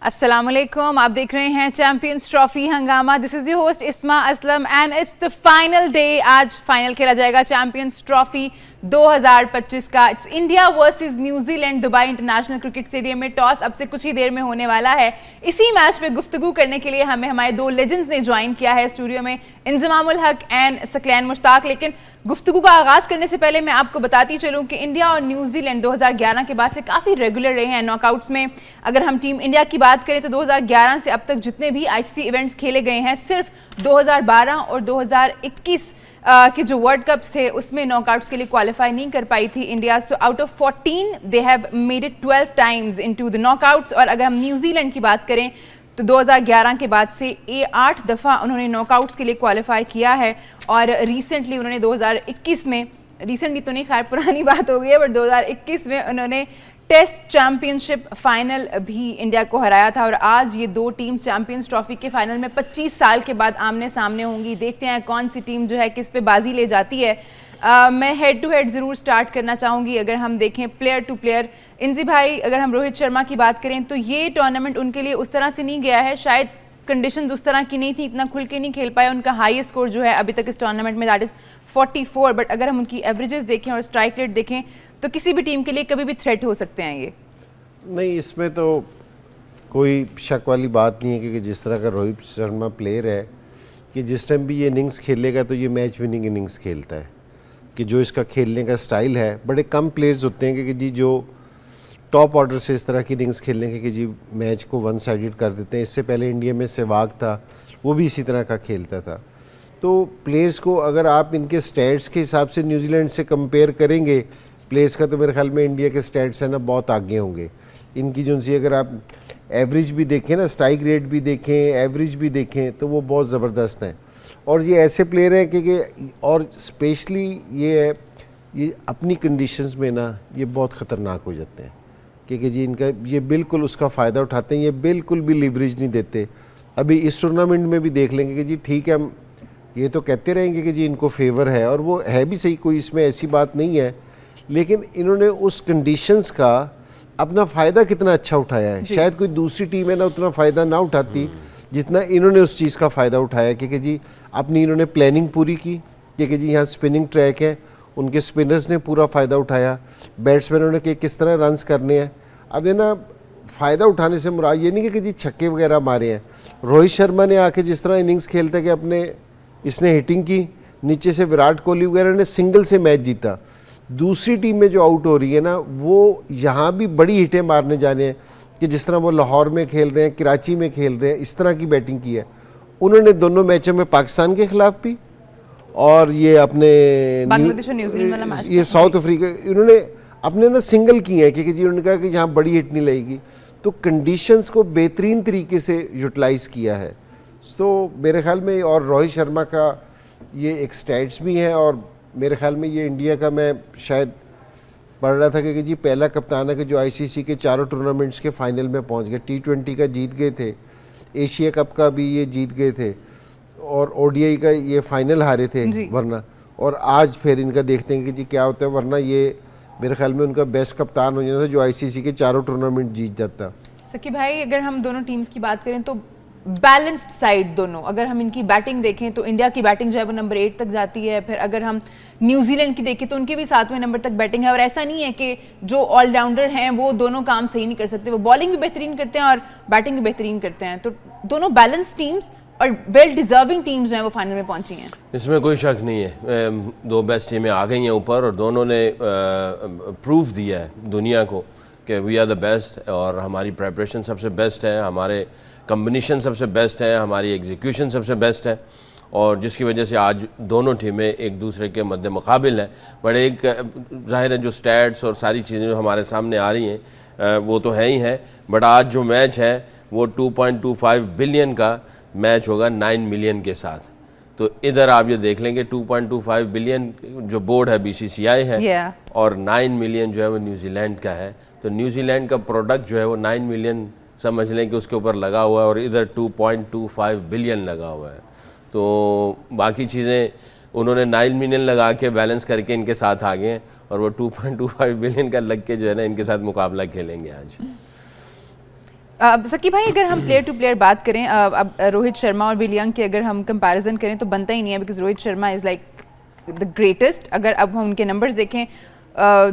अस्सलामुअलैकुम, आप देख रहे हैं चैंपियंस ट्रॉफी हंगामा। दिस इज योर होस्ट इस्मा Aslam and it's the final day. आज फाइनल खेला जाएगा चैंपियंस ट्रॉफी 2025 का। It's India versus New Zealand, Dubai international cricket stadium में। टॉस अब से कुछ ही देर में होने वाला है। इसी मैच में गुफ्तगू करने के लिए हमें हमारे दो लेजेंड्स ने ज्वाइन किया है स्टूडियो में, इंजमामुल हक एंड सकलैन मुश्ताक। लेकिन गुफ्तगू का आगाज करने से पहले मैं आपको बताती चलूं कि इंडिया और न्यूजीलैंड 2011 के बाद से काफी रेगुलर रहे हैं नॉकआउट्स में। अगर हम टीम इंडिया की बात करें तो 2011 से अब तक जितने भी आईसीसी इवेंट्स खेले गए हैं, सिर्फ 2012 और 2021 के जो वर्ल्ड कप्स थे उसमें नॉकआउट्स के लिए क्वालिफाई नहीं कर पाई थी India. So out of 14 they have made it 12 times into the knockouts. और अगर हम न्यूजीलैंड की बात करें तो 2011 के बाद से 8 दफ़ा उन्होंने नॉकआउट्स के लिए क्वालिफाई किया है। और रिसेंटली उन्होंने 2021 में, रिसेंटली तो नहीं, खैर पुरानी बात हो गई है, बट 2021 में उन्होंने टेस्ट चैंपियनशिप फाइनल भी इंडिया को हराया था। और आज ये दो टीम चैंपियंस ट्रॉफी के फाइनल में 25 साल के बाद आमने सामने होंगी। देखते हैं कौन सी टीम जो है किस पे बाजी ले जाती है। मैं हेड टू हेड ज़रूर स्टार्ट करना चाहूँगी। अगर हम देखें प्लेयर टू प्लेयर, इंजी भाई, अगर हम रोहित शर्मा की बात करें तो ये टूर्नामेंट उनके लिए उस तरह से नहीं गया है, शायद कंडीशंस उस तरह की नहीं थी, इतना खुल के नहीं खेल पाए। उनका हाईएस्ट स्कोर जो है अभी तक इस टूर्नामेंट में दैट इज़ 44। बट अगर हम उनकी एवरेजेस देखें और स्ट्राइक रेट देखें तो किसी भी टीम के लिए कभी भी थ्रेट हो सकते हैं ये। नहीं, इसमें तो कोई शक वाली बात नहीं है क्योंकि जिस तरह का रोहित शर्मा प्लेयर है कि जिस टाइम भी ये इनिंग्स खेलेगा तो ये मैच विनिंग इनिंग्स खेलता है। कि जो इसका खेलने का स्टाइल है, बड़े कम प्लेयर्स होते हैं कि जी जो टॉप ऑर्डर से इस तरह की इनिंग्स खेलने के कि जी मैच को वन साइडेड कर देते हैं। इससे पहले इंडिया में सहवाग था, वो भी इसी तरह का खेलता था। तो प्लेयर्स को अगर आप इनके स्टैट्स के हिसाब से न्यूजीलैंड से कंपेयर करेंगे प्लेयर्स का, तो मेरे ख्याल में इंडिया के स्टैट्स हैं ना बहुत आगे होंगे इनकी। जो सी अगर आप एवरेज भी देखें ना, स्ट्राइक रेट भी देखें, एवरेज भी देखें, तो वो बहुत ज़बरदस्त हैं। और ये ऐसे प्लेयर हैं कि और स्पेशली ये अपनी कंडीशंस में ना ये बहुत ख़तरनाक हो जाते हैं क्योंकि जी इनका ये बिल्कुल उसका फ़ायदा उठाते हैं, ये बिल्कुल भी लीवरेज नहीं देते। अभी इस टूर्नामेंट में भी देख लेंगे कि जी ठीक है, हम ये तो कहते रहेंगे कि जी इनको फेवर है और वो है भी सही, कोई इसमें ऐसी बात नहीं है, लेकिन इन्होंने उस कंडीशंस का अपना फ़ायदा कितना अच्छा उठाया है। शायद कोई दूसरी टीम है ना उतना फ़ायदा ना उठाती जितना इन्होंने उस चीज़ का फ़ायदा उठाया क्योंकि जी अपनी इन्होंने प्लानिंग पूरी की क्योंकि जी यहाँ स्पिनिंग ट्रैक है, उनके स्पिनर्स ने पूरा फ़ायदा उठाया, बैट्समैनों ने कि किस तरह रन्स करने हैं। अब ये ना फ़ायदा उठाने से मुराद ये नहीं कि जी छक्के वगैरह मारे हैं। रोहित शर्मा ने आके जिस तरह इनिंग्स खेलता कि अपने इसने हिटिंग की, नीचे से विराट कोहली वगैरह ने सिंगल से मैच जीता। दूसरी टीम में जो आउट हो रही है ना वो यहाँ भी बड़ी हिटें मारने जाने हैं कि जिस तरह वो लाहौर में खेल रहे हैं, कराची में खेल रहे हैं, इस तरह की बैटिंग की है उन्होंने दोनों मैचों में, पाकिस्तान के खिलाफ भी और ये अपने बांग्लादेश और न्यूजीलैंड वाला मैच, ये साउथ अफ्रीका, इन्होंने अपने ना सिंगल किए हैं क्योंकि जी उन्होंने कहा कि यहाँ बड़ी हिट नहीं लगेगी। तो कंडीशंस को बेहतरीन तरीके से यूटिलाइज़ किया है। तो मेरे ख्याल में और रोहित शर्मा का ये एक स्टैट्स भी हैं और मेरे ख्याल में ये इंडिया का, मैं शायद पढ़ रहा था कि जी पहला कप्तान है कि जो आईसीसी के चारों टूर्नामेंट्स के फाइनल में पहुंच गए। T20 का जीत गए थे, एशिया कप का भी ये जीत गए थे और ओडीआई का ये फाइनल हारे थे वरना, और आज फिर इनका देखते हैं कि जी क्या होता है। वरना ये मेरे ख्याल में उनका बेस्ट कप्तान हो जाता जो आईसीसी के चारों टूर्नामेंट जीत जाता। सकी भाई, अगर हम दोनों टीम्स की बात करें तो बैलेंस्ड साइड दोनों, अगर हम इनकी बैटिंग देखें तो इंडिया की बैटिंग जो है वो नंबर 8 तक जाती है। फिर अगर हम न्यूजीलैंड की देखें तो उनके भी 7वें नंबर तक बैटिंग है। और ऐसा नहीं है कि जो ऑलराउंडर हैं वो दोनों काम सही नहीं कर सकते, वो बॉलिंग भी बेहतरीन करते हैं और बैटिंग भी बेहतरीन करते हैं। तो दोनों बैलेंस टीम्स और वेल डिजर्विंग टीम्स जो हैं वो फाइनल में पहुंची हैं, इसमें कोई शक नहीं है। दो बेस्ट टीमें आ गई हैं ऊपर और दोनों ने प्रूफ दिया है दुनिया को कि वी आर द बेस्ट और हमारी प्रेपरेशन सबसे बेस्ट है, हमारे कम्बिनेशन सबसे बेस्ट है, हमारी एग्जीक्यूशन सबसे बेस्ट है और जिसकी वजह से आज दोनों टीमें एक दूसरे के मद्दे मुकाबिल हैं। बट एक ज़ाहिर है जो स्टैट्स और सारी चीज़ें जो हमारे सामने आ रही हैं वो तो है ही है, बट आज जो मैच है वो 2.25 बिलियन का मैच होगा 9 मिलियन के साथ। तो इधर आप ये देख लेंगे 2.25 बिलियन जो बोर्ड है BCCI है और 9 मिलियन जो है वो न्यूजीलैंड का है। तो न्यूजीलैंड का प्रोडक्ट जो है वो 9 मिलियन समझ लें कि उसके ऊपर लगा हुआ है और इधर 2.25 बिलियन लगा हुआ है। तो बाकी चीज़ें उन्होंने 9 मिलियन लगा के बैलेंस करके इनके साथ आ गए हैं और वो 2.25 बिलियन का लग के जो है ना इनके साथ मुकाबला खेलेंगे आज। सकी भाई, अगर हम प्लेयर टू प्लेयर बात करें, अब रोहित शर्मा और विल यंग के अगर हम कंपैरिजन करें तो बनता ही नहीं है, because Rohit Sharma is like the greatest. अगर अब हम उनके नंबर्स देखें,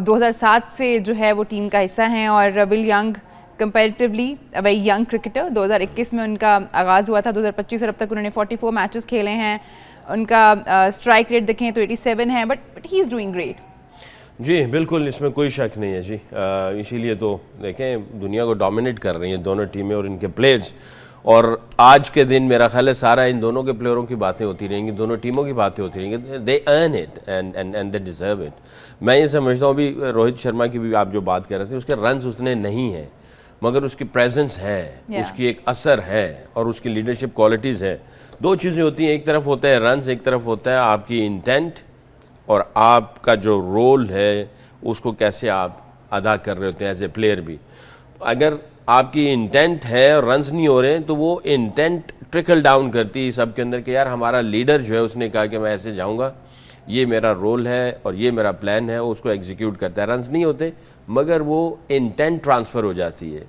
2007 से जो है वो टीम का हिस्सा हैं, और will young comparatively very young cricketer. 2021 में उनका आगाज़ हुआ था, 2025 और अब तक उन्होंने 44 मैचेस खेले हैं। उनका स्ट्राइक रेट देखें तो 87 है, but he is doing great. जी बिल्कुल, इसमें कोई शक नहीं है जी। इसीलिए तो देखें दुनिया को डोमिनेट कर रही हैं दोनों टीमें और इनके प्लेयर्स। और आज के दिन मेरा ख्याल है सारा इन दोनों के प्लेयरों की बातें होती रहेंगी, दोनों टीमों की बातें होती रहेंगी। They earn it and they deserve it. मैं ये समझता हूँ, अभी रोहित शर्मा की भी आप जो बात कर रहे थे, उसके रन्स उतने नहीं हैं मगर उसकी प्रेजेंस है, उसकी एक असर है और उसकी लीडरशिप क्वालिटीज़ है। दो चीज़ें होती हैं, एक तरफ होता है रन्स, एक तरफ होता है आपकी इंटेंट और आपका जो रोल है उसको कैसे आप अदा कर रहे होते हैं एज ए प्लेयर भी। अगर आपकी इंटेंट है और रन्स नहीं हो रहे हैं तो वो इंटेंट ट्रिकल डाउन करती है सबके अंदर कि यार हमारा लीडर जो है उसने कहा कि मैं ऐसे जाऊंगा, ये मेरा रोल है और ये मेरा प्लान है, उसको एग्जीक्यूट करता है। रन्स नहीं होते मगर वो इंटेंट ट्रांसफ़र हो जाती है,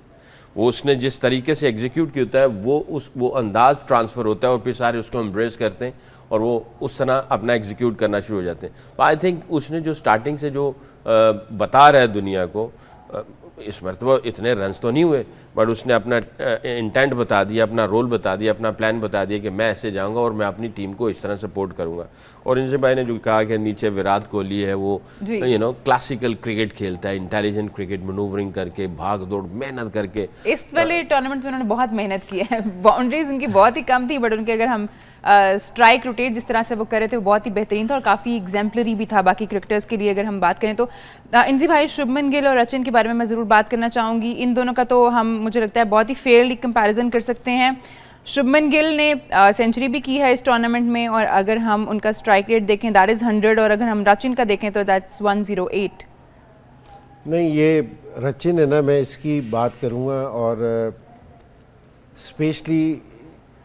वो उसने जिस तरीके से एग्जीक्यूट किया होता है वो अंदाज ट्रांसफ़र होता है और फिर सारे उसको एम्ब्रेस करते हैं और वो उस तरह अपना एग्जीक्यूट करना शुरू हो जाते हैं। तो आई थिंक उसने जो स्टार्टिंग से जो बता रहा है दुनिया को, इस मरतबा इतने रन्स तो नहीं हुए बट उसने अपना इंटेंट बता दिया, अपना रोल बता दिया, अपना प्लान बता दिया कि मैं ऐसे जाऊंगा और मैं अपनी टीम को इस तरह सपोर्ट करूंगा। और इनसे भाई ने जो कहा कि नीचे विराट कोहली है, वो क्लासिकल क्रिकेट खेलता है, इंटेलिजेंट क्रिकेट, मनूवरिंग करके, भाग दौड़, मेहनत करके। इस वाले टूर्नामेंट में उन्होंने बहुत मेहनत की है। बाउंड्रीज उनकी बहुत ही कम थी बट उनके अगर हम स्ट्राइक रोटेट जिस तरह से वो कर रहे थे वो बहुत ही बेहतरीन था और काफ़ी एग्जाम्पलरी भी था बाकी क्रिकेटर्स के लिए। अगर हम बात करें तो इंजी भाई, शुभमन गिल और रचिन के बारे में मैं ज़रूर बात करना चाहूँगी। इन दोनों का तो हम मुझे लगता है बहुत ही फेयरली कंपैरिजन कर सकते हैं। शुभमन गिल ने सेंचुरी भी की है इस टूर्नामेंट में और अगर हम उनका स्ट्राइक रेट देखें दैट इज़ 100 और अगर हम रचिन का देखें तो दैट्स 108। नहीं, ये रचिन है ना, मैं इसकी बात करूँगा और स्पेशली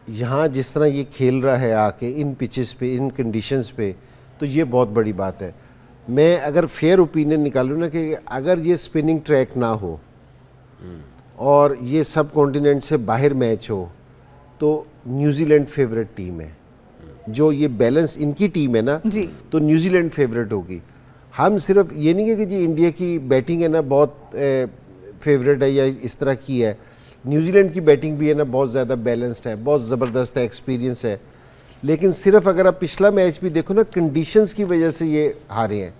यहाँ जिस तरह ये खेल रहा है आके इन पिचेस पे, इन कंडीशंस पे, तो ये बहुत बड़ी बात है। मैं अगर फेयर ओपिनियन निकालूँ ना कि अगर ये स्पिनिंग ट्रैक ना हो और ये सब कॉन्टिनेंट से बाहर मैच हो तो न्यूजीलैंड फेवरेट टीम है। जो ये बैलेंस इनकी टीम है ना जी, तो न्यूजीलैंड फेवरेट होगी। हम सिर्फ ये नहीं है कि जी इंडिया की बैटिंग है ना बहुत फेवरेट है या इस तरह की है, न्यूजीलैंड की बैटिंग भी है ना बहुत ज़्यादा बैलेंस्ड है, बहुत ज़बरदस्त है, एक्सपीरियंस है। लेकिन सिर्फ अगर आप पिछला मैच भी देखो ना, कंडीशंस की वजह से ये हारे हैं।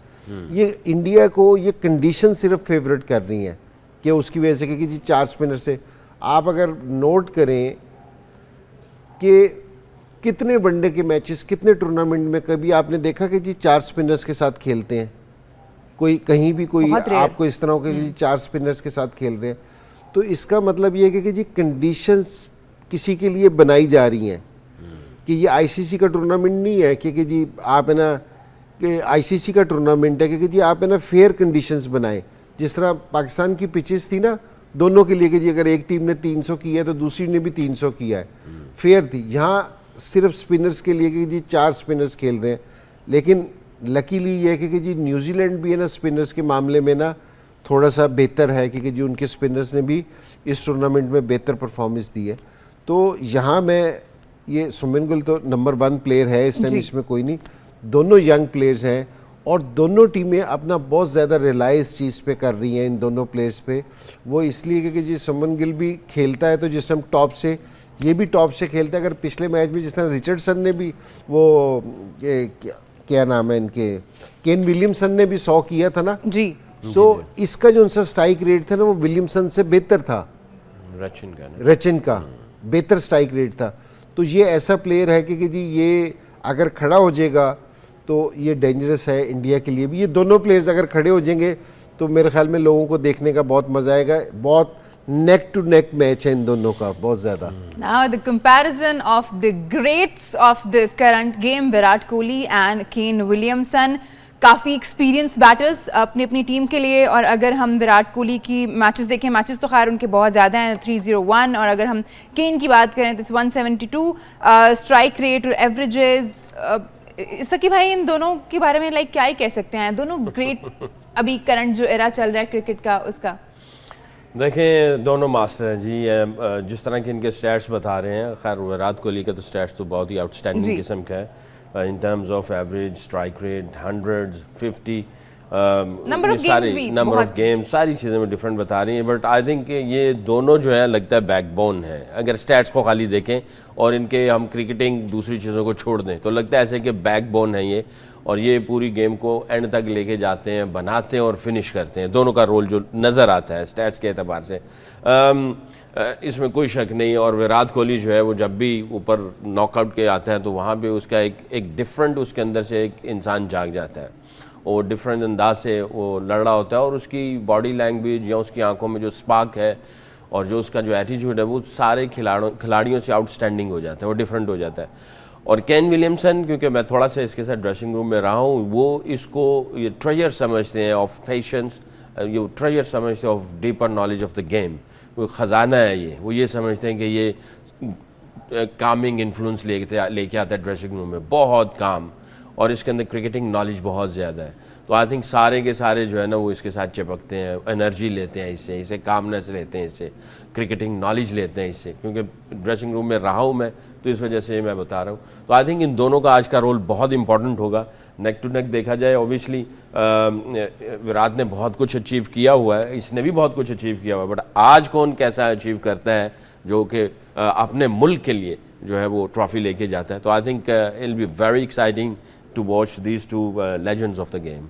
ये इंडिया को ये कंडीशन सिर्फ फेवरेट कर रही हैं कि उसकी वजह से, क्योंकि जी 4 स्पिनर से आप अगर नोट करें कि कितने वनडे के मैचेस, कितने टूर्नामेंट में कभी आपने देखा कि जी 4 स्पिनर्स के साथ खेलते हैं? कोई कहीं भी कोई आपको इस तरह के जी 4 स्पिनर्स के साथ खेल रहे हैं? तो इसका मतलब ये है कि जी कंडीशंस किसी के लिए बनाई जा रही हैं कि ये आईसीसी का टूर्नामेंट नहीं है कि जी आप है ना कि आईसीसी का टूर्नामेंट है कि जी आप है ना फेयर कंडीशंस बनाएं। जिस तरह पाकिस्तान की पिचेस थी ना दोनों के लिए कि जी अगर एक टीम ने 300 किया है तो दूसरी ने भी 300 किया है, फेयर थी। यहाँ सिर्फ स्पिनर्स के लिए कि जी 4 स्पिनर्स खेल रहे हैं। लेकिन लकीली ये है कि जी न्यूजीलैंड भी है ना स्पिनर्स के मामले में ना थोड़ा सा बेहतर है क्योंकि जो उनके स्पिनर्स ने भी इस टूर्नामेंट में बेहतर परफॉर्मेंस दी है। तो यहाँ मैं ये शुभमन गिल तो नंबर 1 प्लेयर है इस टाइम, इसमें कोई नहीं। दोनों यंग प्लेयर्स हैं और दोनों टीमें अपना बहुत ज़्यादा रिलाई इस चीज़ पे कर रही हैं, इन दोनों प्लेयर्स पे। वो इसलिए क्योंकि जी शुभमन गिल भी खेलता है तो जिस टाइम टॉप से, ये भी टॉप से खेलता है। अगर पिछले मैच में जिस तरह रिचर्डसन ने भी वो क्या नाम है इनके, केन विलियमसन ने भी 100 किया था ना जी। इसका जो उनका स्ट्राइक रेट था ना वो विलियमसन से बेहतर था, रचिन का बेहतर स्ट्राइक रेट था। तो ये ऐसा प्लेयर है कि जी ये अगर खड़ा हो जाएगा तो ये डेंजरस है इंडिया के लिए भी। ये दोनों प्लेयर्स अगर खड़े हो जाएंगे तो मेरे ख्याल में लोगों को देखने का बहुत मजा आएगा। बहुत नेक टू नेक मैच है इन दोनों का, बहुत ज्यादा। Now the comparison of the greats of the current game, Virat Kohli and Kane Williamson, काफ़ी एक्सपीरियंस बैटर्स अपनी अपनी टीम के लिए। और अगर हम विराट कोहली की मैचेस देखें, मैचेस तो खैर उनके बहुत ज़्यादा हैं, 301, और अगर हम केन की बात करें तो 172 स्ट्राइक रेट और एवरेजेस। सकी भाई, इन दोनों के बारे में क्या ही कह सकते हैं, दोनों ग्रेट अभी करंट जो एरा चल रहा है क्रिकेट का उसका। देखें दोनों मास्टर हैं जी। जिस तरह के इनके स्टैट्स बता रहे हैं, खैर विराट कोहली का तो स्टैट्स तो बहुत ही आउटस्टैंडिंग किस्म का है in terms of average strike rate, 100, 50, number of games, सारी चीज़ें में डिफरेंट बता रही हैं। बट आई थिंक ये दोनों जो है लगता है बैकबोन है। अगर स्टैट्स को खाली देखें और इनके हम क्रिकेटिंग दूसरी चीज़ों को छोड़ दें तो लगता है ऐसे कि बैकबोन है ये, और ये पूरी गेम को एंड तक लेके जाते हैं, बनाते हैं और फिनिश करते हैं। दोनों का रोल जो नज़र आता है स्टैट्स के एतबार से, इसमें कोई शक नहीं। और विराट कोहली जो है वो जब भी ऊपर नॉकआउट के आता है तो वहाँ पे उसका एक डिफरेंट, उसके अंदर से एक इंसान जाग जाता है, वो डिफरेंट अंदाज से वो लड़ रहा होता है, और उसकी बॉडी लैंग्वेज या उसकी आंखों में जो स्पार्क है और जो उसका जो एटीट्यूड है वो सारे खिलाड़ियों से आउटस्टैंडिंग हो जाता है, वो डिफरेंट हो जाता है। और केन विलियमसन, क्योंकि मैं थोड़ा सा इसके साथ ड्रेसिंग रूम में रहा हूँ, वो इसको ये ट्रेजर समझते हैं ऑफ पेशेंस, ये ट्रेजर समझते हैं of deeper knowledge of the game. वो ख़जाना है ये, वो ये समझते हैं कि ये कामिंग इन्फ्लुएंस लेके आता है ड्रेसिंग रूम में, बहुत काम, और इसके अंदर क्रिकेटिंग नॉलेज बहुत ज़्यादा है। तो आई थिंक सारे के सारे जो है ना वो इसके साथ चिपकते हैं, एनर्जी लेते हैं इससे कामनेस लेते हैं इससे, क्रिकेटिंग नॉलेज लेते हैं इससे, क्योंकि ड्रेसिंग रूम में रहा हूँ मैं, तो इस वजह से मैं बता रहा हूँ। तो आई थिंक इन दोनों का आज का रोल बहुत इंपॉर्टेंट होगा। नेक टू नेक देखा जाए, ऑब्वियसली विराट ने बहुत कुछ अचीव किया हुआ है, इसने भी बहुत कुछ अचीव किया हुआ है, बट आज कौन कैसा अचीव करता है जो कि अपने मुल्क के लिए जो है वो ट्रॉफी लेके जाता है। तो I think it will be very exciting to watch these two legends of the game.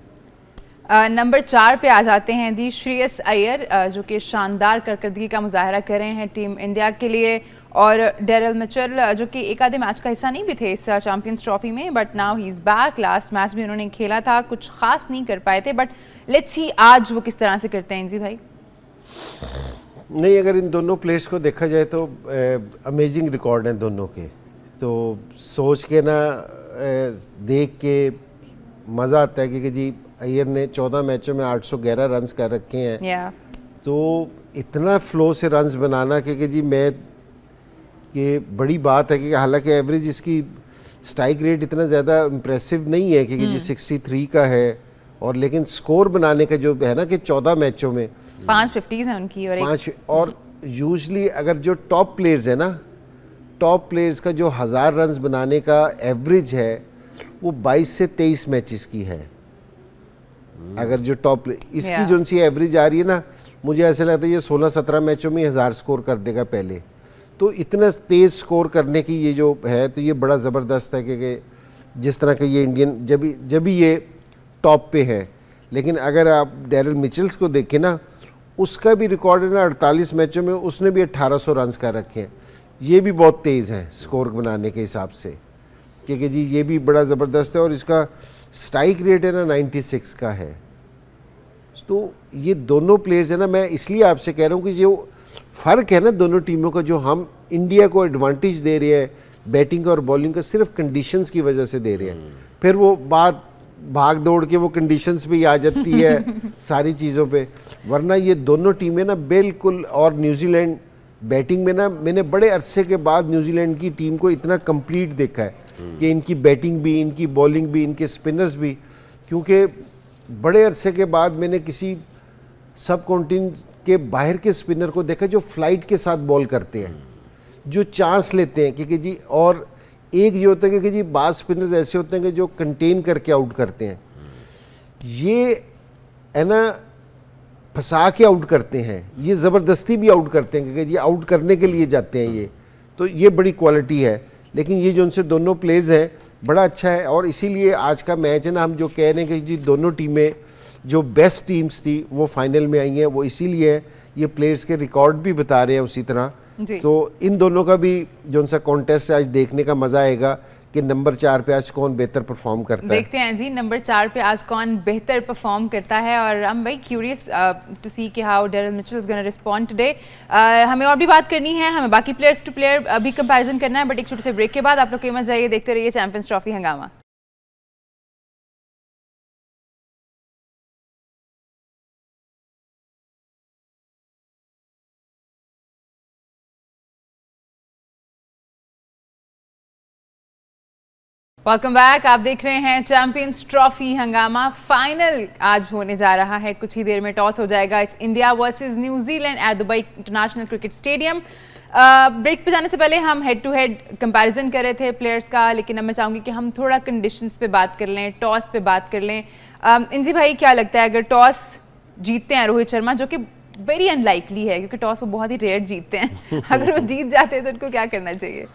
Number 4 पे आ जाते हैं जी श्रेयस अय्यर, जो कि शानदार कारकर्दगी का मुजाहरा कर रहे हैं टीम इंडिया के लिए, और डेरिल मिचेल जो कि एक आधे मैच का हिस्सा नहीं भी थे इस चैंपियंस ट्रॉफी में, but now he is back. Last match भी उन्होंने खेला था, कुछ खास नहीं कर पाए थे, बट लेट्स सी आज वो किस तरह से करते हैं जी भाई। नहीं, अगर इन दोनों प्लेयर्स को देखा जाए तो अमेजिंग रिकॉर्ड हैं दोनों के, तो सोच के ना देख के मज़ा आता है कि जी अय्यर ने 14 मैचों में 811 रन्स कर रखे हैं। तो इतना फ्लो से रन्स बनाना कि जी मैं, ये बड़ी बात है कि हालांकि एवरेज इसकी स्ट्राइक रेट इतना ज़्यादा इम्प्रेसिव नहीं है कि जी 63 का है, और लेकिन स्कोर बनाने का जो है ना कि 14 मैचों में 550 है उनकी, और यूजली अगर जो टॉप प्लेयर्स है ना, टॉप प्लेयर्स का जो 1000 रन्स बनाने का एवरेज है वो 22 से 23 मैचेस की है। अगर जो टॉप इसकी जो सी एवरेज आ रही है ना, मुझे ऐसा लगता है ये 16-17 मैचों में 1000 स्कोर कर देगा पहले। तो इतना तेज़ स्कोर करने की ये जो है, तो ये बड़ा ज़बरदस्त है कि जिस तरह के ये इंडियन जब भी ये टॉप पे है। लेकिन अगर आप डेरिल मिचेल्स को देखें ना, उसका भी रिकॉर्ड है ना 48 मैचों में उसने भी 1800 रन्स कर रखे हैं। ये भी बहुत तेज़ हैं स्कोर बनाने के हिसाब से, क्योंकि जी ये भी बड़ा ज़बरदस्त है, और इसका स्ट्राइक रेट है ना 96 का है। तो ये दोनों प्लेयर्स है ना, मैं इसलिए आपसे कह रहा हूँ कि जो फ़र्क है ना दोनों टीमों का, जो हम इंडिया को एडवांटेज दे रहे हैं बैटिंग और बॉलिंग का, सिर्फ कंडीशंस की वजह से दे रहे हैं। फिर वो बात भाग दौड़ के वो कंडीशंस पे ही आ जाती है सारी चीज़ों पे, वरना ये दोनों टीमें ना बिल्कुल। और न्यूजीलैंड बैटिंग में ना, मैंने बड़े अरसे के बाद न्यूजीलैंड की टीम को इतना कंप्लीट देखा है कि इनकी बैटिंग भी, इनकी बॉलिंग भी, इनके स्पिनर्स भी, क्योंकि बड़े अरसे के बाद मैंने किसी सब कॉन्टिनेंट के बाहर के स्पिनर को देखा जो फ्लाइट के साथ बॉल करते हैं, जो चांस लेते हैं। क्योंकि जी, और एक ये होता है कि जी बास स्पिनर्स ऐसे होते हैं कि जो कंटेन करके आउट करते हैं, ये है ना फंसा के आउट करते हैं, ये ज़बरदस्ती भी आउट करते हैं क्योंकि जी आउट करने के लिए जाते हैं ये। तो ये बड़ी क्वालिटी है। लेकिन ये जो उनसे दोनों प्लेयर्स हैं बड़ा अच्छा है, और इसीलिए आज का मैच है ना, हम जो कह रहे हैं कि जी दोनों टीमें जो बेस्ट टीम्स थी वो फाइनल में आई हैं, वो इसीलिए ये प्लेयर्स के रिकॉर्ड भी बता रहे हैं उसी तरह। तो इन दोनों का भी जो उनसा कॉन्टेस्ट आज देखने का मज़ा आएगा कि नंबर 4 पे आज कौन बेहतर परफॉर्म करता है। देखते हैं जी नंबर 4 पे आज कौन बेहतर परफॉर्म करता है, और I am very curious to see कि how Daryl Mitchell is gonna respond today. हमें और भी बात करनी है, हमें बाकी प्लेयर्स टू प्लेयर भी कंपैरिजन करना है, बट एक छोटे से ब्रेक के बाद आप लोग मत जाइए, देखते रहिए चैंपियंस ट्रॉफी हंगामा। Welcome back. आप देख रहे हैं चैंपियंस ट्रॉफी हंगामा। फाइनल आज होने जा रहा है, कुछ ही देर में टॉस हो जाएगा। It's India versus New Zealand at Dubai international cricket stadium. Break पे जाने से पहले हम हेड टू हेड कंपैरिजन कर रहे थे प्लेयर्स का, लेकिन अब मैं चाहूंगी कि हम थोड़ा कंडीशंस पे बात कर लें, टॉस पे बात कर लें। इंजी भाई, क्या लगता है अगर टॉस जीतते हैं रोहित शर्मा, जो कि वेरी अनलाइकली है क्योंकि टॉस वो बहुत ही रेयर जीतते हैं, अगर वो जीत जाते हैं तो उनको क्या करना चाहिए?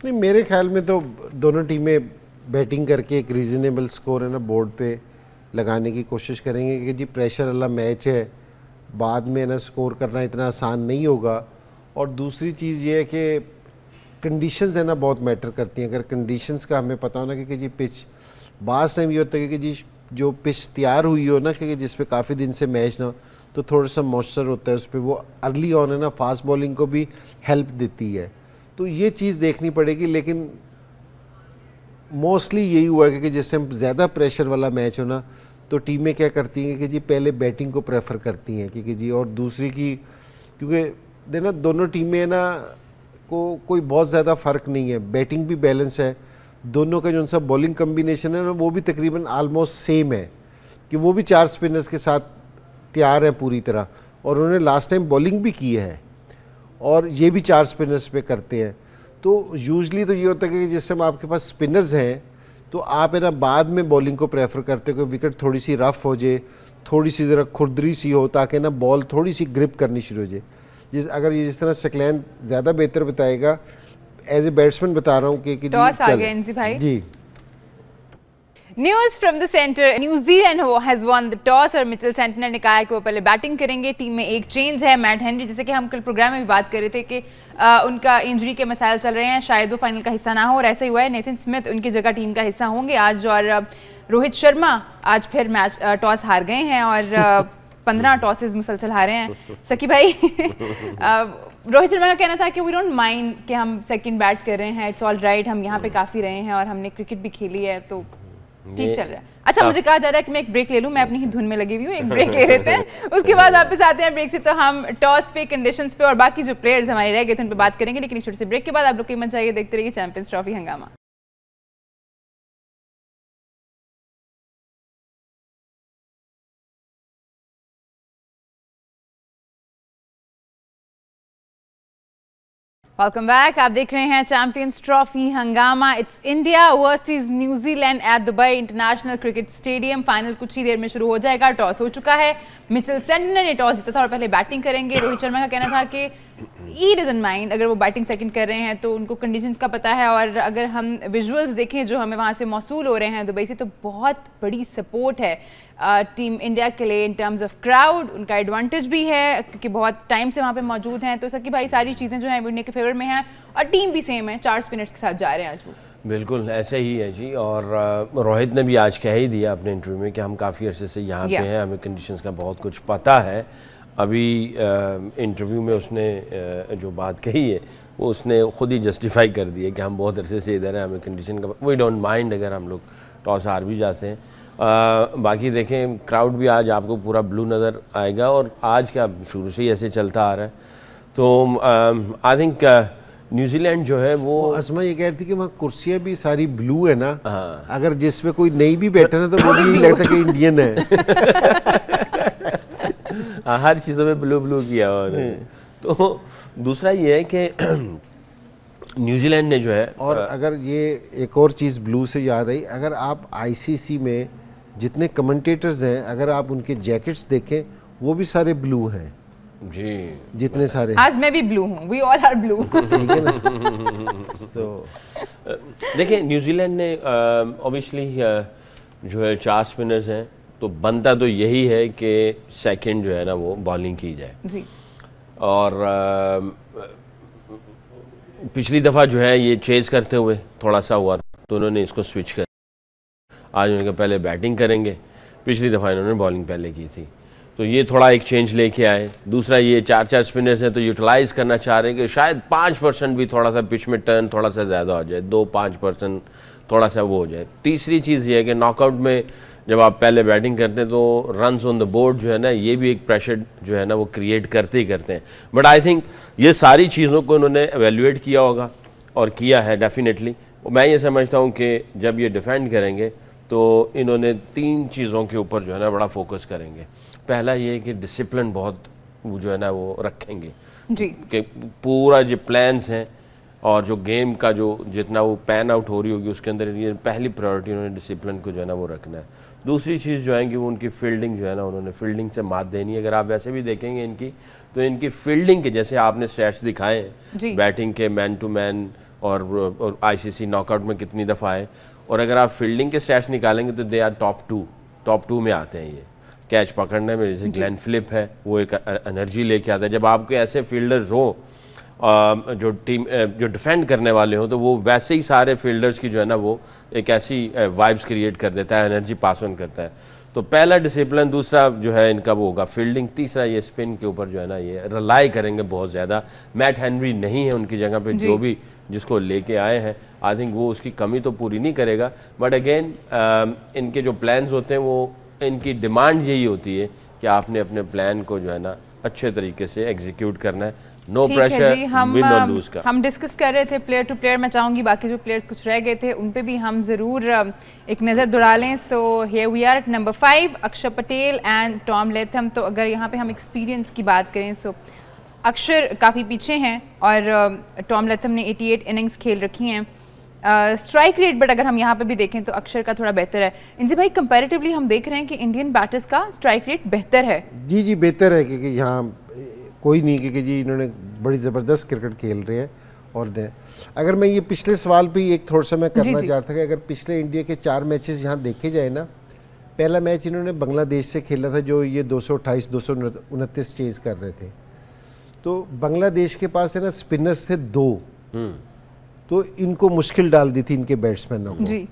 नहीं, मेरे ख्याल में तो दोनों टीमें बैटिंग करके एक रीजनेबल स्कोर है ना बोर्ड पे लगाने की कोशिश करेंगे, कि जी प्रेशर वाला मैच है, बाद में ना स्कोर करना इतना आसान नहीं होगा। और दूसरी चीज़ ये है कि कंडीशंस है ना बहुत मैटर करती हैं। अगर कंडीशंस का हमें पता हो ना कि जी पिच, बास टाइम ये होता है कि जी जो पिच तैयार हुई हो ना कि जिस पे काफ़ी दिन से मैच ना, तो थोड़ा सा मॉइस्चर होता है उस पर, वो अर्ली ऑन है ना फास्ट बॉलिंग को भी हेल्प देती है। तो ये चीज़ देखनी पड़ेगी। लेकिन मोस्टली यही हुआ है कि जिस टाइम ज़्यादा प्रेशर वाला मैच हो ना, तो टीमें क्या करती हैं कि जी पहले बैटिंग को प्रेफर करती हैं कि जी, और दूसरी की, क्योंकि देना दोनों टीमें ना को कोई बहुत ज़्यादा फ़र्क नहीं है, बैटिंग भी बैलेंस है, दोनों का जो सा बॉलिंग कम्बिनेशन है ना वो भी तकरीबन आलमोस्ट सेम है, कि वो भी 4 स्पिनर्स के साथ तैयार है पूरी तरह, और उन्होंने लास्ट टाइम बॉलिंग भी की है और ये भी 4 स्पिनर्स पे करते हैं। तो यूजली तो ये होता है कि जिस टाइम आपके पास स्पिनर्स हैं तो आप है ना बाद में बॉलिंग को प्रेफर करते हो कि विकेट थोड़ी सी रफ हो जाए, थोड़ी सी ज़रा खुरदरी सी हो, ताकि ना बॉल थोड़ी सी ग्रिप करनी शुरू हो जाए। अगर ये जिस तरह शक्लैन ज़्यादा बेहतर बताएगा, एज ए बैट्समैन बता रहा हूँ कि टॉस आ गया एनसी भाई जी। News from the centre, New Zealand has won the toss और मिचेल सेंटनर ने कहा है कि वो पहले बैटिंग करेंगे। टीम में एक चेंज है, मैट हेनरी, जैसे कि हम कल प्रोग्राम में भी बात कर रहे थे कि उनका इंजरी के मसाइल चल रहे हैं, शायद वो फाइनल का हिस्सा ना हो, और ऐसा ही हुआ है। नेथन स्मिथ उनकी जगह टीम का हिस्सा होंगे आज। और रोहित शर्मा आज फिर मैच टॉस हार गए हैं और 15 टॉसेज मुसलसल हारे हैं। सकी भाई रोहित शर्मा का कहना था कि वी डोंट माइंड कि हम सेकंड बैट कर रहे हैं, इट्स ऑल राइट, हम यहाँ पे काफी रहे हैं और हमने क्रिकेट भी खेली है, तो ठीक चल रहा है। अच्छा, मुझे कहा जा रहा है कि मैं एक ब्रेक ले लूं, मैं अपनी ही धुन में लगी हुई हूँ, एक ब्रेक ले लेते हैं, उसके बाद वापस आते हैं ब्रेक से। तो हम टॉस पे, कंडीशंस पे और बाकी जो प्लेयर्स हमारे रह गए थे उन पे बात करेंगे, लेकिन एक छोटे से ब्रेक के बाद आप लोग की मत चाहिए, देखते रहिए चैंपियंस ट्रॉफी हंगामा। Welcome back. आप देख रहे हैं चैंपियंस ट्रॉफी हंगामा। It's India versus New Zealand at Dubai international cricket stadium. Final कुछ ही देर में शुरू हो जाएगा। टॉस हो चुका है, मिचेल सेंटनर ने टॉस जीता था और पहले बैटिंग करेंगे। रोहित शर्मा का कहना था कि ही डजंट माइंड अगर वो बैटिंग सेकंड कर रहे हैं, तो उनको कंडीशंस का पता है। और अगर हम विजुअल्स देखें जो हमें वहाँ से मौसूल हो रहे हैं दुबई से, तो बहुत बड़ी सपोर्ट है टीम इंडिया के लिए इन टर्म्स ऑफ क्राउड। उनका एडवांटेज भी है क्योंकि बहुत टाइम से वहाँ पे मौजूद हैं। तो सकी भाई, सारी चीज़ें जो हैं इंडिया के फेवर में हैं और टीम भी सेम है, 4 स्पिनर्स के साथ जा रहे हैं आज वो। बिल्कुल ऐसे ही है जी। और रोहित ने भी आज कह ही दिया अपने इंटरव्यू में कि हम काफ़ी अरसे से यहाँ पे हैं, हमें कंडीशंस का बहुत कुछ पता है। अभी इंटरव्यू में उसने जो बात कही है वो उसने ख़ुद ही जस्टिफाई कर दी है कि हम बहुत अरसे से इधर हैं, हमें कंडीशन का वी डोंट माइंड अगर हम लोग टॉस हार भी जाते हैं। बाकी देखें, क्राउड भी आज आपको पूरा ब्लू नज़र आएगा और आज क्या शुरू से ही ऐसे चलता आ रहा है। तो आई थिंक न्यूजीलैंड जो है वो असमा ये कह रही थी कि वहाँ कुर्सियाँ भी सारी ब्लू है ना। हाँ। अगर जिसमें कोई नहीं भी बैठा ना तो वो भी यही लगता कि इंडियन है। हर चीज़ों में ब्लू ब्लू किया हुआ। तो दूसरा ये है कि न्यूजीलैंड ने जो है, और अगर ये एक और चीज़ ब्लू से याद आई, अगर आप आईसीसी में जितने कमेंटेटर्स हैं, अगर आप उनके जैकेट्स देखें वो भी सारे ब्लू हैं जी, जितने सारे। आज मैं भी ब्लू हूँ, वी ऑल आर ब्लू। ठीक है ना। तो देखिए, न्यूजीलैंड ने ऑब्वियसली जो है 4 स्पिनर्स हैं, तो बनता तो यही है कि सेकंड जो है ना वो बॉलिंग की जाए जी। और पिछली दफ़ा जो है ये चेज करते हुए थोड़ा सा हुआ था, तो उन्होंने इसको स्विच कर, आज उन्होंने पहले बैटिंग करेंगे, पिछली दफ़ा इन्होंने बॉलिंग पहले की थी, तो ये थोड़ा एक चेंज लेके आए। दूसरा, ये 4 स्पिनर्स हैं तो यूटिलाइज़ करना चाह रहे हैं कि शायद 5% भी थोड़ा सा पिच में टर्न थोड़ा सा ज़्यादा हो जाए, 2-5% थोड़ा सा वो हो जाए। तीसरी चीज़ ये है कि नॉकआउट में जब आप पहले बैटिंग करते हैं तो रन्स ऑन द बोर्ड जो है ना, ये भी एक प्रेशर जो है ना वो क्रिएट करते ही करते हैं। बट आई थिंक ये सारी चीज़ों को उन्होंने एवेल्यूएट किया होगा और किया है डेफिनेटली, मैं ये समझता हूँ कि जब ये डिफेंड करेंगे तो इन्होंने 3 चीज़ों के ऊपर जो है ना बड़ा फोकस करेंगे। पहला ये कि डिसिप्लिन बहुत वो जो है ना वो रखेंगे जी, कि पूरा जो प्लान्स हैं और जो गेम का जो जितना वो पैन आउट हो रही होगी उसके अंदर ये पहली प्रायोरिटी उन्होंने डिसिप्लिन को जो है ना वो रखना है। दूसरी चीज़ जो है कि वो उनकी फील्डिंग जो है ना उन्होंने फील्डिंग से मात देनी है। अगर आप वैसे भी देखेंगे इनकी तो इनकी फील्डिंग के जैसे आपने स्टैट्स दिखाए हैं बैटिंग के मैन टू मैन और आईसीसी नॉकआउट में कितनी दफ़ा आए, और अगर आप फील्डिंग के स्टैट्स निकालेंगे तो दे आर टॉप टू में आते हैं ये कैच पकड़ने में। जैसे ग्लेन फिलिप है वो एक एनर्जी लेके आता है। जब आपके ऐसे फील्डर्स हो जो टीम जो डिफेंड करने वाले हो तो वो वैसे ही सारे फील्डर्स की जो है ना वो एक ऐसी वाइब्स क्रिएट कर देता है, एनर्जी पास ऑन करता है। तो पहला डिसिप्लिन, दूसरा जो है इनका वो होगा फील्डिंग, तीसरा ये स्पिन के ऊपर जो है ना ये रिलाई करेंगे बहुत ज़्यादा। मैट हेनरी नहीं है उनकी जगह पे, जो भी जिसको लेके आए हैं आई थिंक वो उसकी कमी तो पूरी नहीं करेगा, बट अगेन इनके जो प्लान्स होते हैं वो इनकी डिमांड यही होती है कि आपने अपने प्लान को जो है ना अच्छे तरीके से एग्जीक्यूट करना है। नो प्रेशर, विन और लूज का। हम डिस्कस कर रहे थे प्लेयर टू प्लेयर। मैं चाहूंगी बाकी जो प्लेयर्स कुछ रह गए थे उन पे भी हम जरूर एक नज़र दौड़ा लें। So here we are at number 5, Akshar Patel and Tom Latham. तो अगर यहाँ पे हम एक्सपीरियंस की बात करें सो अक्षर काफ़ी पीछे हैं और टॉम लेथम ने 88 इनिंग्स खेल रखी हैं। स्ट्राइक रेट बट अगर हम यहाँ पे भी देखें तो अक्षर का थोड़ा बेहतर है। इनसे भाई कंपैरेटिवली हम देख रहे हैं कि इंडियन बैटर्स का स्ट्राइक रेट बेहतर है। जी बेहतर है, क्योंकि यहाँ कोई नहीं क्योंकि जी इन्होंने बड़ी ज़बरदस्त क्रिकेट खेल रहे हैं। और अगर मैं ये पिछले सवाल पे एक थोड़ा सा मैं करना चाहता था कि अगर पिछले इंडिया के 4 मैचेस यहाँ देखे जाए ना, पहला मैच इन्होंने बांग्लादेश से खेला था जो ये 228 229 चेज कर रहे थे। तो बांग्लादेश के पास है ना स्पिनर्स थे 2, तो इनको मुश्किल डाल दी थी इनके बैट्समैनों को।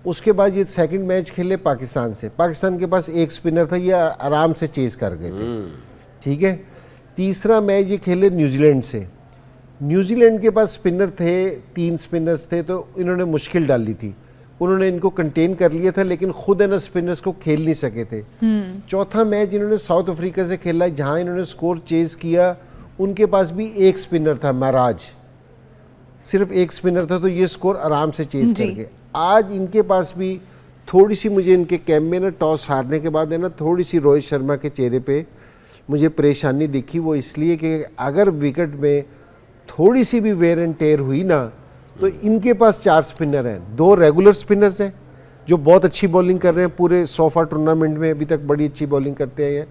उसके बाद ये सेकंड मैच खेले पाकिस्तान से, पाकिस्तान के पास एक स्पिनर था, ये आराम से चेज कर गए थे, ठीक है। तीसरा मैच ये खेले न्यूजीलैंड से, न्यूजीलैंड के पास स्पिनर थे, 3 स्पिनर्स थे, तो इन्होंने मुश्किल डाल दी थी, उन्होंने इनको कंटेन कर लिया था, लेकिन खुद है ना स्पिनर्स को खेल नहीं सके थे। चौथा मैच इन्होंने साउथ अफ्रीका से खेला, जहां इन्होंने स्कोर चेज किया, उनके पास भी एक स्पिनर था महाराज, सिर्फ एक स्पिनर था, तो ये स्कोर आराम से चेज कर गए। आज इनके पास भी थोड़ी सी मुझे इनके कैंप में ना टॉस हारने के बाद है ना थोड़ी सी रोहित शर्मा के चेहरे पे मुझे परेशानी दिखी। वो इसलिए कि अगर विकेट में थोड़ी सी भी वेयर एंड टेयर हुई ना तो इनके पास 4 स्पिनर हैं, 2 रेगुलर स्पिनर्स हैं जो बहुत अच्छी बॉलिंग कर रहे हैं, पूरे सोफा टूर्नामेंट में अभी तक बड़ी अच्छी बॉलिंग करते हैं ये।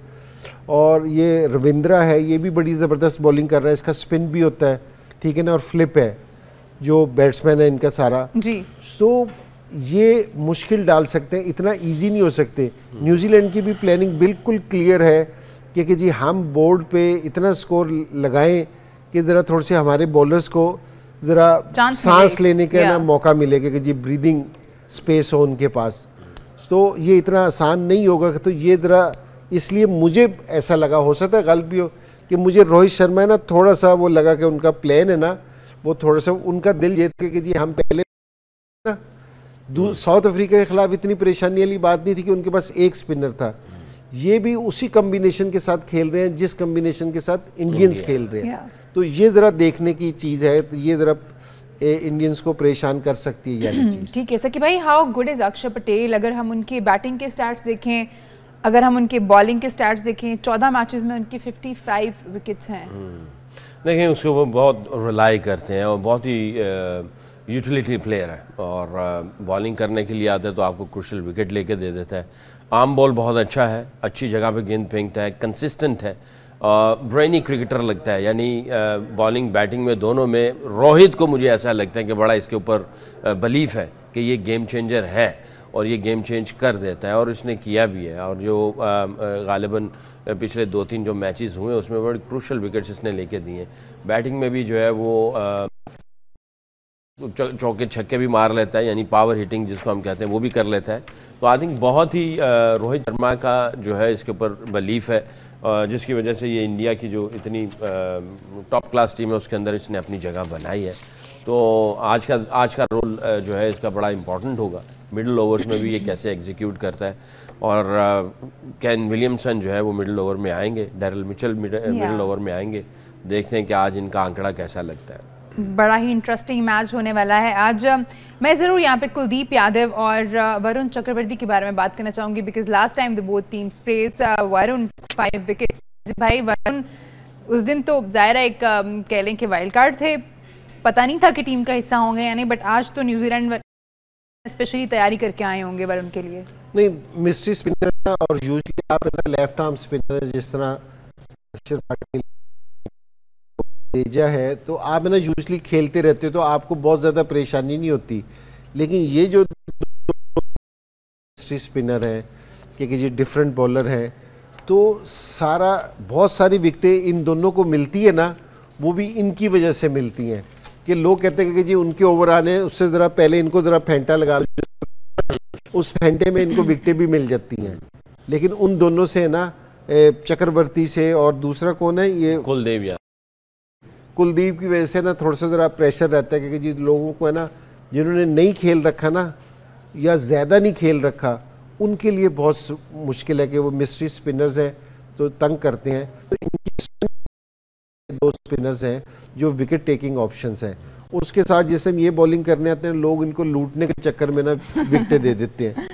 और ये रविंद्रा है, ये भी बड़ी ज़बरदस्त बॉलिंग कर रहा है, इसका स्पिन भी होता है, ठीक है ना। और फ्लिप है जो बैट्समैन है इनका सारा जी। सो ये मुश्किल डाल सकते हैं, इतना इजी नहीं हो सकते। न्यूजीलैंड की भी प्लानिंग बिल्कुल क्लियर है कि जी हम बोर्ड पे इतना स्कोर लगाएं कि ज़रा थोड़े से हमारे बॉलर्स को ज़रा सांस लेने का ना मौका मिलेगा, कि जी ब्रीदिंग स्पेस हो उनके पास। तो ये इतना आसान नहीं होगा। तो ये ज़रा इसलिए मुझे ऐसा लगा, हो सकता है गलत भी हो, कि मुझे रोहित शर्मा है ना थोड़ा सा वो लगा कि उनका प्लान है ना वो थोड़ा सा उनका दिल जीत के कि जी हम पहले ना साउथ अफ्रीका के खिलाफ इतनी परेशानी वाली बात नहीं थी कि उनके पास एक स्पिनर था। ये भी उसी कम्बिनेशन के साथ खेल रहे हैं जिस कम्बिनेशन के साथ इंडियंस खेल रहे हैं। तो ये ज़रा देखने की चीज़ है, तो ये ज़रा इंडियंस को परेशान कर सकती है ये चीज़। ठीक है सर कि भाई हाउ गुड इज़ अक्षर पटेल। अगर हम उनके बैटिंग के स्टैट्स देखें, अगर हम उनके बॉलिंग के स्टैट्स देखें, 14 मैचेस में उनकी 55 विकेट्स हैं। देखिए उसको वो बहुत रिलाई करते हैं और बहुत ही यूटिलिटी प्लेयर है, और बॉलिंग करने के लिए आता है तो आपको क्रूशियल विकेट लेके दे देता है। आर्म बॉल बहुत अच्छा है, अच्छी जगह पे गेंद फेंकता है, कंसिस्टेंट है, ब्रेनी क्रिकेटर लगता है। यानी बॉलिंग बैटिंग में दोनों में रोहित को मुझे ऐसा लगता है कि बड़ा इसके ऊपर बिलीफ है कि ये गेम चेंजर है और ये गेम चेंज कर देता है, और इसने किया भी है। और जो गालिबन पिछले 2-3 जो मैचेस हुए उसमें बड़े क्रूशल विकेट्स इसने लेके दिए। बैटिंग में भी जो है वो चौके छक्के भी मार लेता है, यानी पावर हिटिंग जिसको हम कहते हैं वो भी कर लेता है। तो आई थिंक बहुत ही रोहित शर्मा का जो है इसके ऊपर बिलीफ है, जिसकी वजह से ये इंडिया की जो इतनी टॉप क्लास टीम है उसके अंदर इसने अपनी जगह बनाई है। तो आज का रोल जो है इसका बड़ा इंपॉर्टेंट होगा। मिडिल ओवर्स में भी ये कैसे एग्जीक्यूट करता है, और कैन विलियमसन जो है वो मिडिल ओवर में आएंगे, डैरल मिचेल मिडिल ओवर में आएंगे। देखते हैं कि आज इनका आंकड़ा कैसा लगता है। बड़ा ही इंटरेस्टिंग मैच होने वाला है आज। मैं ज़रूर यहाँ पे कुलदीप यादव और वरुण चक्रवर्ती के बारे में बात करना चाहूँगी, because last time the both teams place Varun 5 wickets. भाई वरुण उस दिन तो ज़ाहिर है एक कह लें कि वाइल्ड कार्ड थे, पता नहीं था कि टीम का हिस्सा होंगे या नहीं, बट आज तो न्यूजीलैंड स्पेशली तैयारी करके आए होंगे वरुण के लिए। नहीं, मिस्ट्री स्पिनर और यूजली आप लेफ्ट आर्म स्पिनर जिस तरह अक्षर पाटिल तेजा है, तो आप ना यूजली खेलते रहते हो तो आपको बहुत ज़्यादा परेशानी नहीं होती। लेकिन ये जो मिस्ट्री स्पिनर है कि ये डिफरेंट बॉलर है, तो बहुत सारी विकेटें इन दोनों को मिलती है ना, वो भी इनकी वजह से मिलती हैं। कि लोग कहते हैं कि जी उनके ओवर आने उससे ज़रा पहले इनको ज़रा फेंटा लगा लो, उस फेंटे में इनको विकेटें भी मिल जाती हैं। लेकिन उन दोनों से ना, चक्रवर्ती से और दूसरा कौन है ये कुलदीप की वजह से ना थोड़ा सा ज़रा प्रेशर रहता है, क्योंकि जी लोगों को है ना जिन्होंने नहीं खेल रखा ना या ज़्यादा नहीं खेल रखा, उनके लिए बहुत मुश्किल है कि वो मिस्ट्री स्पिनर्स हैं तो तंग करते हैं। तो इनकी 2 स्पिनर्स हैं जो विकेट टेकिंग ऑप्शंस हैं, उसके साथ जैसे हम ये बॉलिंग करने आते हैं लोग इनको लूटने के चक्कर में ना विकेटें दे देते हैं।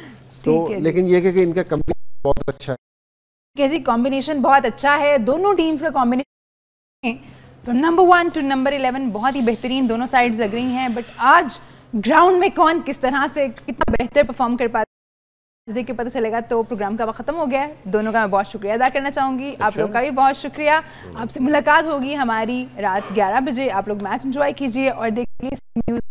तो लेकिन ये कि इनका कॉम्बिनेशन बहुत अच्छा है, कैसी कॉम्बिनेशन बहुत अच्छा है दोनों टीम्स का कॉम्बिनेशन। तो नंबर 1 टू नंबर 11 बहुत ही बेहतरीन दोनों साइड्स लग रही हैं, बट आज ग्राउंड में कौन किस तरह से कितना बेहतर परफॉर्म कर पाता है देख के पता चलेगा। तो प्रोग्राम का वक्त खत्म हो गया है, दोनों का मैं बहुत शुक्रिया अदा करना चाहूँगी। आप लोग का भी बहुत शुक्रिया। आपसे मुलाकात होगी हमारी रात 11 बजे। आप लोग मैच एंजॉय कीजिए और देखिए न्यूज़